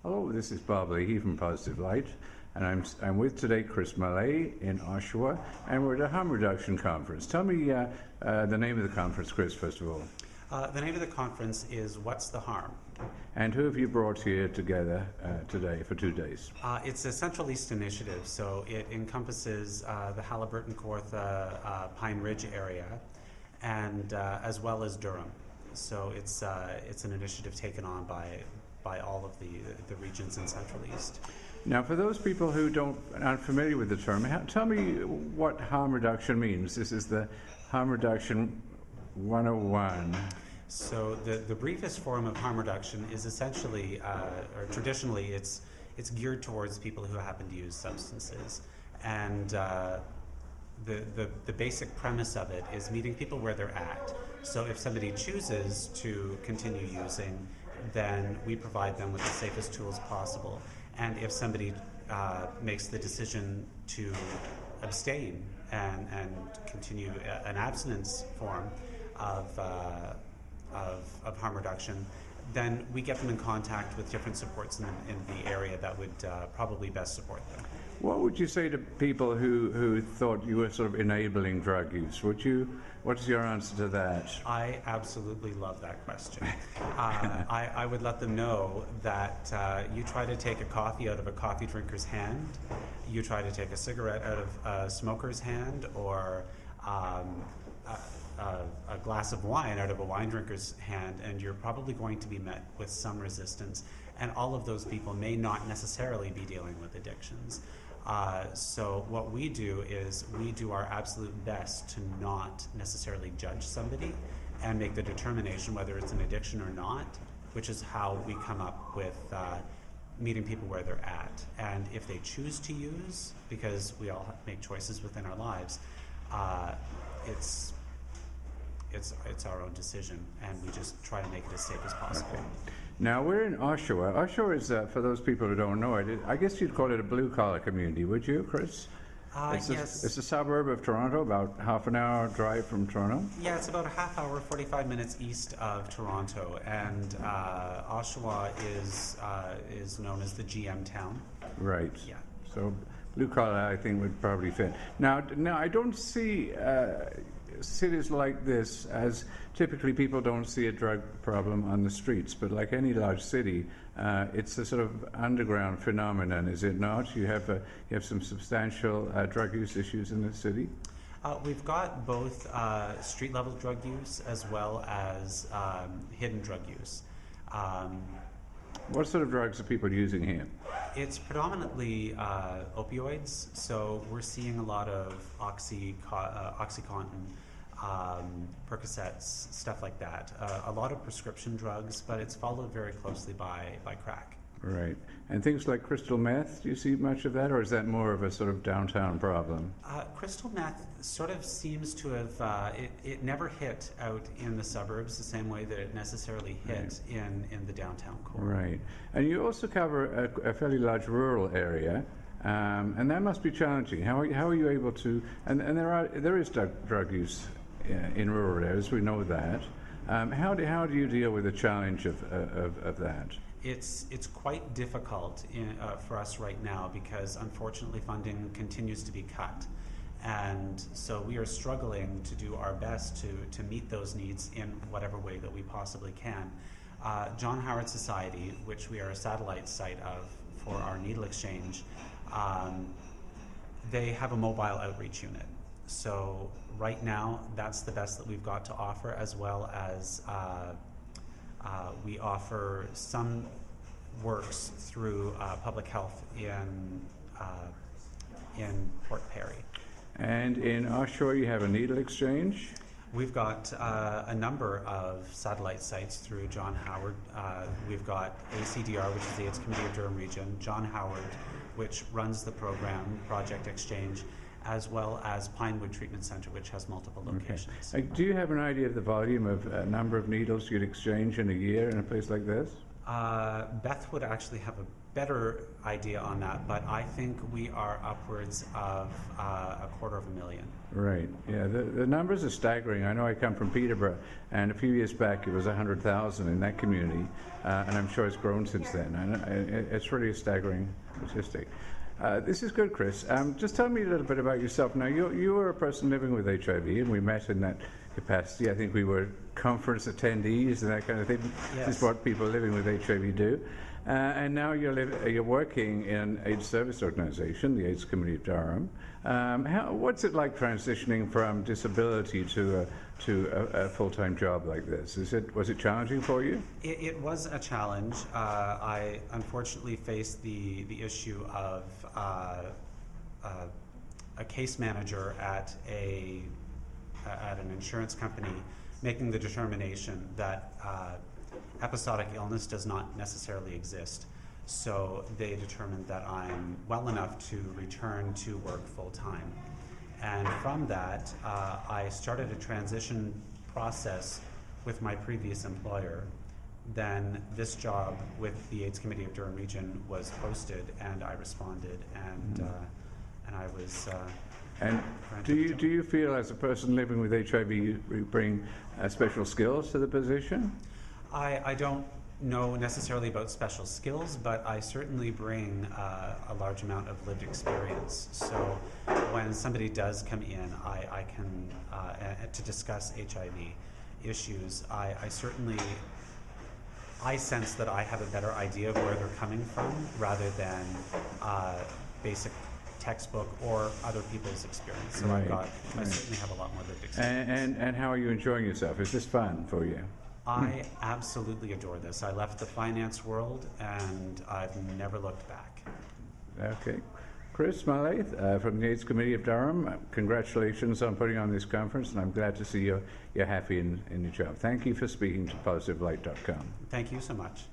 Hello, this is Bob Leahy from PositiveLite, and I'm with today Chris Mallais in Oshawa, and we're at a harm reduction conference. Tell me the name of the conference, Chris, first of all. The name of the conference is What's the Harm? And who have you brought here together today for 2 days? It's a Central East initiative, so it encompasses the Halliburton-Kawartha Pine Ridge area, and as well as Durham. So it's an initiative taken on by all of the regions in Central East. Now, for those people who aren't familiar with the term, tell me what harm reduction means. This is the harm reduction 101. So the briefest form of harm reduction is essentially, or traditionally, it's geared towards people who happen to use substances, and the basic premise of it is meeting people where they're at. So if somebody chooses to continue using, then we provide them with the safest tools possible. And if somebody makes the decision to abstain and continue an abstinence form of harm reduction, then we get them in contact with different supports in the area that would probably best support them. What would you say to people who thought you were sort of enabling drug use? What's your answer to that? I absolutely love that question. I would let them know that you try to take a coffee out of a coffee drinker's hand, you try to take a cigarette out of a smoker's hand, or a glass of wine out of a wine drinker's hand, and you're probably going to be met with some resistance. And all of those people may not necessarily be dealing with addictions. So what we do is we do our absolute best to not necessarily judge somebody and make the determination whether it's an addiction or not, which is how we come up with meeting people where they're at. And if they choose to use, because we all make choices within our lives, it's our own decision, and we just try to make it as safe as possible. Okay. Now, we're in Oshawa. Oshawa is, for those people who don't know it, I guess you'd call it a blue-collar community, would you, Chris? Yes. It's a suburb of Toronto, about half an hour drive from Toronto. Yeah, it's about a half hour, 45 minutes east of Toronto, and Oshawa is known as the GM town. Right. Yeah. So blue-collar, I think, would probably fit. Now I don't see cities like this, as typically people don't see a drug problem on the streets, but like any large city, it's a sort of underground phenomenon, is it not? You have some substantial drug use issues in the city? We've got both street-level drug use as well as hidden drug use. What sort of drugs are people using here? It's predominantly opioids, so we're seeing a lot of OxyContin, Percocets, stuff like that. A lot of prescription drugs, but it's followed very closely by crack. Right. And things like crystal meth, do you see much of that, or is that more of a sort of downtown problem? Crystal meth sort of seems to have, it never hit out in the suburbs the same way that it necessarily hit in the downtown core. Right. And you also cover a fairly large rural area, and that must be challenging. How are you able to, and there is drug use in rural areas, we know that. How do you deal with the challenge of that? It's quite difficult for us right now because unfortunately funding continues to be cut, and so we are struggling to do our best to meet those needs in whatever way that we possibly can. John Howard Society, which we are a satellite site of for our needle exchange, they have a mobile outreach unit. So right now that's the best that we've got to offer, as well as we offer some works through public health in Port Perry. And in Oshawa you have a needle exchange? We've got a number of satellite sites through John Howard. We've got ACDR, which is the AIDS Committee of Durham Region, John Howard, which runs the program, Project Exchange, as well as Pinewood Treatment Center, which has multiple locations. Okay. Do you have an idea of the volume of number of needles you'd exchange in a year in a place like this? Beth would actually have a better idea on that, but I think we are upwards of 250,000. Right. Yeah. The numbers are staggering. I know I come from Peterborough, and a few years back it was 100,000 in that community, and I'm sure it's grown since then. And it's really a staggering statistic. This is good, Chris. Just tell me a little bit about yourself. Now, you were a person living with HIV, and we met in that capacity. I think we were conference attendees and that kind of thing. Yes. This is what people living with HIV do. And now you're working in AIDS service organisation, the AIDS Committee of Durham. What's it like transitioning from disability to a full-time job like this? Was it challenging for you? It was a challenge. I unfortunately faced the issue of a case manager at an insurance company making the determination that episodic illness does not necessarily exist. So they determined that I'm well enough to return to work full time. And from that, I started a transition process with my previous employer. Then this job with the AIDS Committee of Durham Region was posted, and I responded, and I was. And do you feel, as a person living with HIV, you bring special skills to the position? I don't know necessarily about special skills, but I certainly bring a large amount of lived experience. So when somebody does come in, I can to discuss HIV issues. I certainly sense that I have a better idea of where they're coming from rather than basic textbook or other people's experience. So Right. I certainly have a lot more lived experience. And how are you enjoying yourself? Is this fun for you? I absolutely adore this. I left the finance world and I've never looked back. Okay. Chris Mallais from the AIDS Committee of Durham, congratulations on putting on this conference, and I'm glad to see you're happy in your job. Thank you for speaking to PositiveLite.com. Thank you so much.